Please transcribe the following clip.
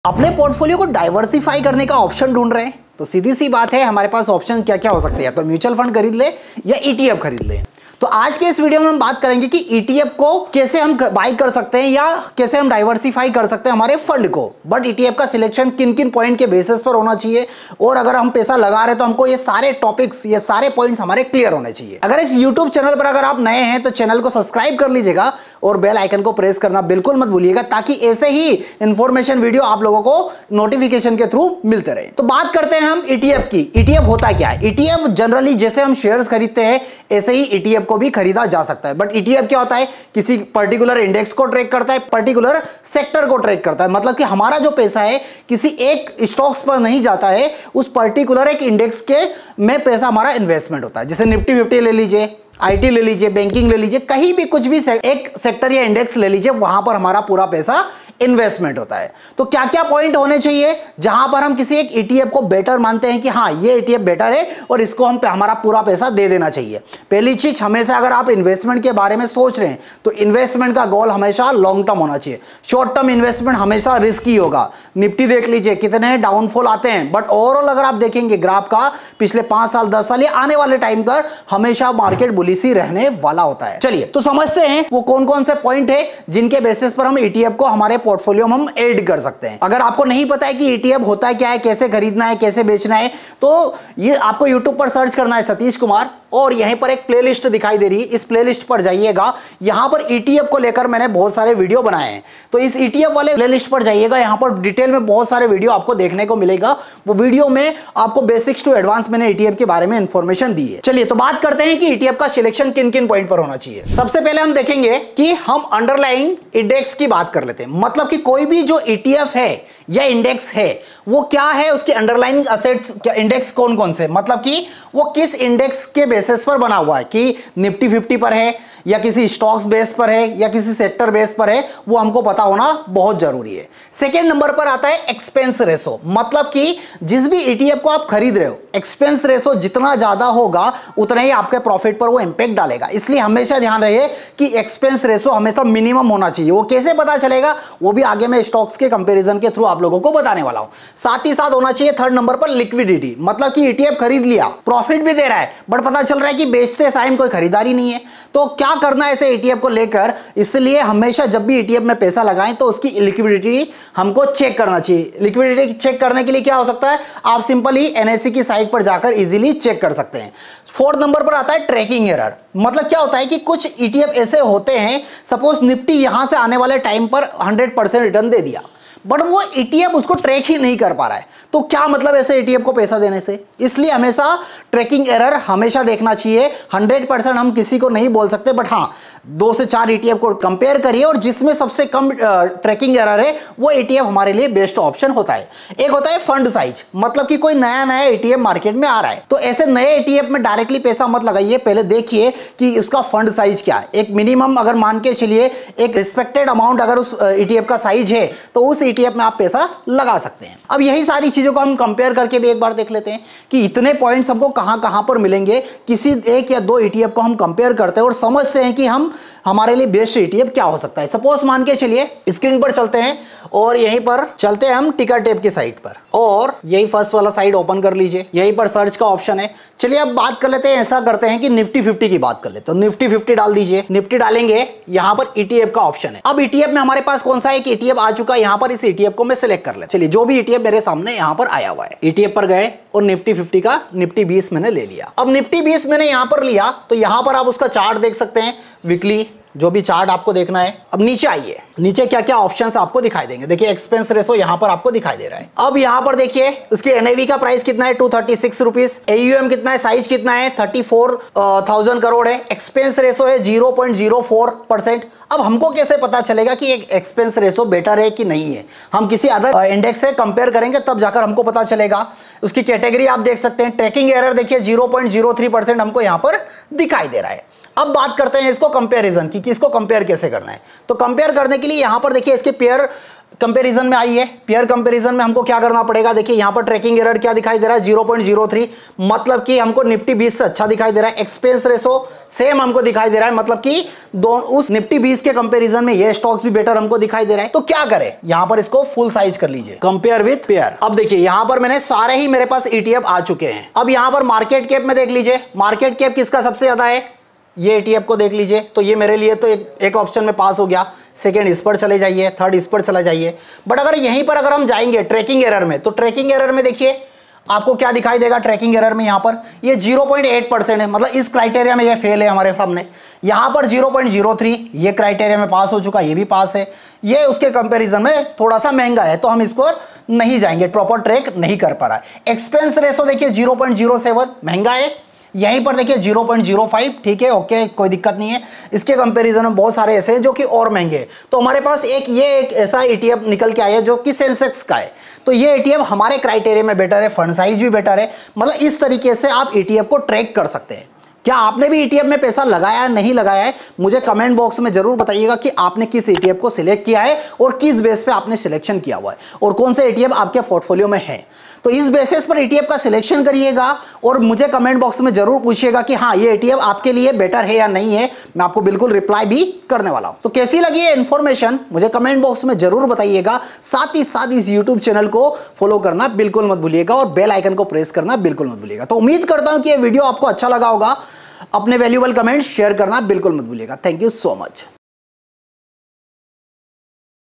अपने पोर्टफोलियो को डाइवर्सिफाई करने का ऑप्शन ढूंढ रहे हैं तो सीधी सी बात है, हमारे पास ऑप्शन क्या क्या हो सकते हैं। तो म्यूचुअल फंड खरीद ले या ईटीएफ खरीद ले। तो आज के इस वीडियो में हम बात करेंगे कि ईटीएफ को कैसे हम बाई कर सकते हैं या कैसे हम डाइवर्सिफाई कर सकते हैं हमारे फंड को। बट ईटीएफ का सिलेक्शन किन किन पॉइंट के बेसिस पर होना चाहिए और अगर हम पैसा लगा रहे हैं तो हमको ये सारे टॉपिक्स, ये सारे पॉइंट्स हमारे क्लियर होने चाहिए। अगर इस यूट्यूब चैनल पर अगर आप नए हैं तो चैनल को सब्सक्राइब कर लीजिएगा और बेल आइकन को प्रेस करना बिल्कुल मत भूलिएगा, ताकि ऐसे ही इंफॉर्मेशन वीडियो आप लोगों को नोटिफिकेशन के थ्रू मिलते रहे। तो बात करते हैं हम ईटीएफ की। ईटीएफ होता क्या है? ईटीएफ जनरली जैसे हम शेयर्स खरीदते हैं ऐसे ही ईटीएफ को भी खरीदा जा सकता है। बट ईटीएफ क्या होता है? किसी पर्टिकुलर इंडेक्स को ट्रैक करता है, पर्टिकुलर सेक्टर को ट्रैक करता है। मतलब कि हमारा जो पैसा है किसी एक स्टॉक्स पर नहीं जाता है, उस पर्टिकुलर एक इंडेक्स के में पैसा हमारा इन्वेस्टमेंट होता है। जैसे निफ्टी 50 ले लीजिए, आईटी ले लीजिए, बैंकिंग ले लीजिए, कहीं भी कुछ भी एक सेक्टर या इंडेक्स ले लीजिए, वहां पर हमारा पूरा पैसा इन्वेस्टमेंट होता है। तो क्या क्या पॉइंट होने चाहिए जहां पर हम किसी एक ईटीएफ को बेटर मानते हैं कि हाँ ये ईटीएफ बेटर है और इसको हम हमारा पूरा पैसा दे देना चाहिए। पहली चीज, हमेशा अगर आप इन्वेस्टमेंट के बारे में सोच रहे हैं तो इन्वेस्टमेंट का गोल हमेशा लॉन्ग टर्म होना चाहिए। शॉर्ट टर्म इन्वेस्टमेंट हमेशा रिस्की होगा। निफ्टी देख लीजिए कितने डाउनफॉल आते हैं, बट ओवरऑल अगर आप देखेंगे ग्राफ का पिछले 5 साल 10 साल या आने वाले टाइम पर हमेशा मार्केट बुलिश ही रहने वाला होता है। चलिए तो समझते हैं वो कौन कौन से पॉइंट है जिनके बेसिस पर हम ईटीएफ को हमारे पोर्टफोलियो में हम ऐड कर सकते हैं। अगर आपको नहीं पता है कि ईटीएफ होता है क्या है, कैसे खरीदना है, कैसे बेचना है, तो ये आपको यूट्यूब पर सर्च करना है सतीश कुमार और यहीं पर एक प्लेलिस्ट दिखाई दे रही है, इस प्लेलिस्ट पर जाइएगा। यहां पर ईटीएफ को लेकर मैंने बहुत सारे वीडियो बनाए हैं, तो इस ईटीएफ वाले प्लेलिस्ट पर जाइएगा। यहां पर डिटेल में बहुत सारे वीडियो आपको देखने को मिलेगा। वो वीडियो में आपको बेसिक्स टू एडवांस मैंने ईटीएफ के बारे में इंफॉर्मेशन दी है। चलिए तो बात करते हैं कि ईटीएफ का सिलेक्शन किन किन पॉइंट पर होना चाहिए। सबसे पहले हम देखेंगे कि हम अंडरलाइंग इंडेक्स की बात कर लेते हैं। मतलब कि कोई भी जो ईटीएफ है या इंडेक्स है वो क्या है, उसके अंडरलाइंग असेट्स इंडेक्स कौन कौन से, मतलब कि वो किस इंडेक्स के बेसिस पर बना हुआ है, कि निफ्टी 50 पर है या किसी स्टॉक्स बेस पर है या किसी सेक्टर बेस पर है, वो हमको पता होना बहुत जरूरी है। सेकेंड नंबर पर आता है एक्सपेंस रेशो। मतलब कि जिस भी ईटीएफ को आप खरीद रहे हो, एक्सपेंस रेशो जितना ज्यादा होगा उतना ही आपके प्रॉफिट पर वो इंपैक्ट डालेगा। इसलिए हमेशा ध्यान रहे कि एक्सपेंस रेशो हमेशा मिनिमम होना चाहिए। वो कैसे पता चलेगा वो भी आगे मैं स्टॉक्स के कंपैरिजन के थ्रू आप लोगों को बताने वाला हूं। साथ ही साथ होना चाहिए थर्ड नंबर पर लिक्विडिटी। मतलब कि ईटीएफ खरीद लिया, प्रॉफिट भी दे रहा है, बट पता चल रहा है कि बेचते टाइम कोई खरीदारी नहीं है, तो क्या करना है ऐसे ईटीएफ को लेकर। इसलिए हमेशा जब भी ईटीएफ में पैसा लगाएं तो उसकी लिक्विडिटी हमको चेक करना चाहिए। लिक्विडिटी चेक करने के लिए क्या हो सकता है, आप सिंपल ही एनएससी की साइट पर जाकर इजीली चेक कर सकते हैं। फोर्थ नंबर पर आता है ट्रैकिंग एरर। मतलब क्या होता है कि कुछ ईटीएफ ऐसे होते हैं, सपोज निफ्टी यहां से आने वाले टाइम पर 100% रिटर्न दे दिया, बट वो ईटीएफ उसको ट्रैक ही नहीं कर पा रहा है, तो क्या मतलब ऐसे ईटीएफ को पैसा देने से। इसलिए हमेशा ट्रैकिंग एरर हमेशा देखना चाहिए। 100% हम किसी को नहीं बोल सकते, बट हाँ 2 से 4 ईटीएफ को कंपेयर करिए और जिसमें सबसे कम ट्रैकिंग एरर है वो ईटीएफ हमारे लिए बेस्ट ऑप्शन होता है। एक होता है फंड साइज। मतलब कि कोई नया नया ईटीएफ मार्केट में आ रहा है तो ऐसे नए ईटीएफ में डायरेक्टली पैसा मत लगाइए, पहले देखिए कि उसका फंड साइज क्या है। एक मिनिमम अगर मान के चलिए एक रिस्पेक्टेड अमाउंट अगर उस ईटीएफ का साइज है तो उस ईटीएफ में आप पैसा लगा सकते हैं। अब यही सारी चीजों को हम कंपेयर करके भी एक बार देख लेते हैं कि इतने पॉइंट्स हमको कहां पर मिलेंगे। किसी एक या 2 ईटीएफ को हम कंपेयर करते हैं और समझते हैं कि हमारे लिए बेस्ट ईटीएफ क्या हो सकता है। सपोज मान के चलिए स्क्रीन पर चलते हैं और यहीं पर चलते हैं हम टिकर टेप की साइट पर और यही फर्स्ट वाला साइट ओपन कर लीजिए। यहीं पर सर्च का ऑप्शन है। चलिए अब बात कर लेते हैं, ऐसा करते हैं कि निफ्टी 50 की बात कर लेते हैं। तो निफ्टी 50 डाल दीजिए। निफ्टी डालेंगे, यहां पर ईटीएफ का ऑप्शन है। अब ईटीएफ में हमारे पास कौन सा एक ईटीएफ आ चुका है, यहां पर इस ईटीएफ को मैं सिलेक्ट कर ले। चलिए जो भी ईटीएफ मेरे सामने यहां पर आया हुआ है, ईटीएफ पर गए और निफ्टी 50 का निफ्टी 20 मैंने ले लिया। अब निफ्टी 20 मैंने यहां पर लिया तो यहां पर आप उसका चार्ट देख सकते हैं, वीकली जो भी चार्ट आपको देखना है। अब नीचे आइए, नीचे क्या क्या ऑप्शंस आपको दिखाई देंगे। देखिए एक्सपेंस रेशो यहां पर आपको दिखाई दे रहा है। अब यहां पर देखिए उसके एनएवी का प्राइस कितना है, 236 रुपीस। एयूएम कितना है, साइज कितना है, 34,000 करोड़ है। एक्सपेंस रेशो है 0.04%। अब हमको कैसे पता चलेगा कि एक एक्सपेंस रेशो बेटर है कि नहीं है? हम किसी अदर इंडेक्स से कंपेयर करेंगे तब जाकर हमको पता चलेगा। उसकी कैटेगरी आप देख सकते हैं। ट्रैकिंग एरर देखिए 0.03% हमको यहां पर दिखाई दे रहा है। अब बात करते हैं इसको कंपैरिजन की, किसको कंपेयर कैसे करना है। तो कंपेयर करने के लिए यहां पर देखिए इसके पेयर कंपैरिजन में आई है। पेयर कंपैरिजन में हमको क्या करना पड़ेगा, देखिए यहां पर ट्रैकिंग एरर क्या दिखाई दे रहा है 0.03, मतलब कि हमको निफ्टी 20 से अच्छा दिखाई दे रहा है। एक्सपेंस रेशो सेम हमको दिखाई दे रहा है, मतलब कि उस निफ्टी 20 के कंपैरिजन में ये स्टॉक्स भी बेटर हमको दिखाई दे रहा है। तो क्या करें, यहां पर इसको फुल साइज कर लीजिए, कंपेयर विथ पेयर। अब देखिए यहां पर मैंने सारे ही मेरे पास ETF आ चुके हैं। अब यहां पर मार्केट कैप में देख लीजिए, मार्केट कैप किसका सबसे ज्यादा है, ये ETF को देख लीजिए। तो ये मेरे लिए तो एक ऑप्शन में पास हो गया, सेकंड इस पर चले जाइए, थर्ड इस पर चला जाइए। बट अगर यहीं पर अगर हम जाएंगे ट्रैकिंग एरर में, तो ट्रैकिंग एरर में देखिए आपको क्या दिखाई देगा, ट्रैकिंग एरर में यहां पर ये 0.8% है, मतलब इस क्राइटेरिया में ये फेल है हमारे सामने। यहां पर 0.03 ये क्राइटेरिया में पास हो चुका, ये भी पास है। ये उसके कंपैरिजन में थोड़ा सा महंगा है, तो हम इसको नहीं जाएंगे, प्रॉपर ट्रैक नहीं कर पा रहा है। एक्सपेंस रेशो देखिए 0.07 महंगा है। यहीं पर देखिए 0.05, ठीक है, ओके, कोई दिक्कत नहीं है। इसके कंपैरिजन में बहुत सारे ऐसे हैं जो कि और महंगे हैं। तो हमारे पास एक ऐसा ETF निकल के आया है जो कि सेंसेक्स का है। तो ये ETF हमारे क्राइटेरिया में बेटर है, फंड साइज भी बेटर है। मतलब इस तरीके से आप ETF को ट्रैक कर सकते हैं। क्या आपने भी ETF में पैसा लगाया है, नहीं लगाया है, मुझे कमेंट बॉक्स में जरूर बताइएगा कि आपने किस ETF को सिलेक्ट किया है और किस बेस पे आपने सिलेक्शन किया हुआ है और कौन से ETF आपके पोर्टफोलियो में है। तो इस बेसिस पर ETF का सिलेक्शन करिएगा और मुझे कमेंट बॉक्स में जरूर पूछिएगा कि हाँ ये ETF आपके लिए बेटर है या नहीं है। मैं आपको बिल्कुल रिप्लाई भी करने वाला हूं। तो कैसी लगी ये इन्फॉर्मेशन मुझे कमेंट बॉक्स में जरूर बताइएगा। साथ ही साथ इस यूट्यूब चैनल को फॉलो करना बिल्कुल मत भूलिएगा और बेल आइकन को प्रेस करना बिल्कुल मत भूलिएगा। तो उम्मीद करता हूं कि ये वीडियो आपको अच्छा लगा होगा। अपने वैल्यूएबल कमेंट्स शेयर करना बिल्कुल मत भूलिएगा। Thank you so much.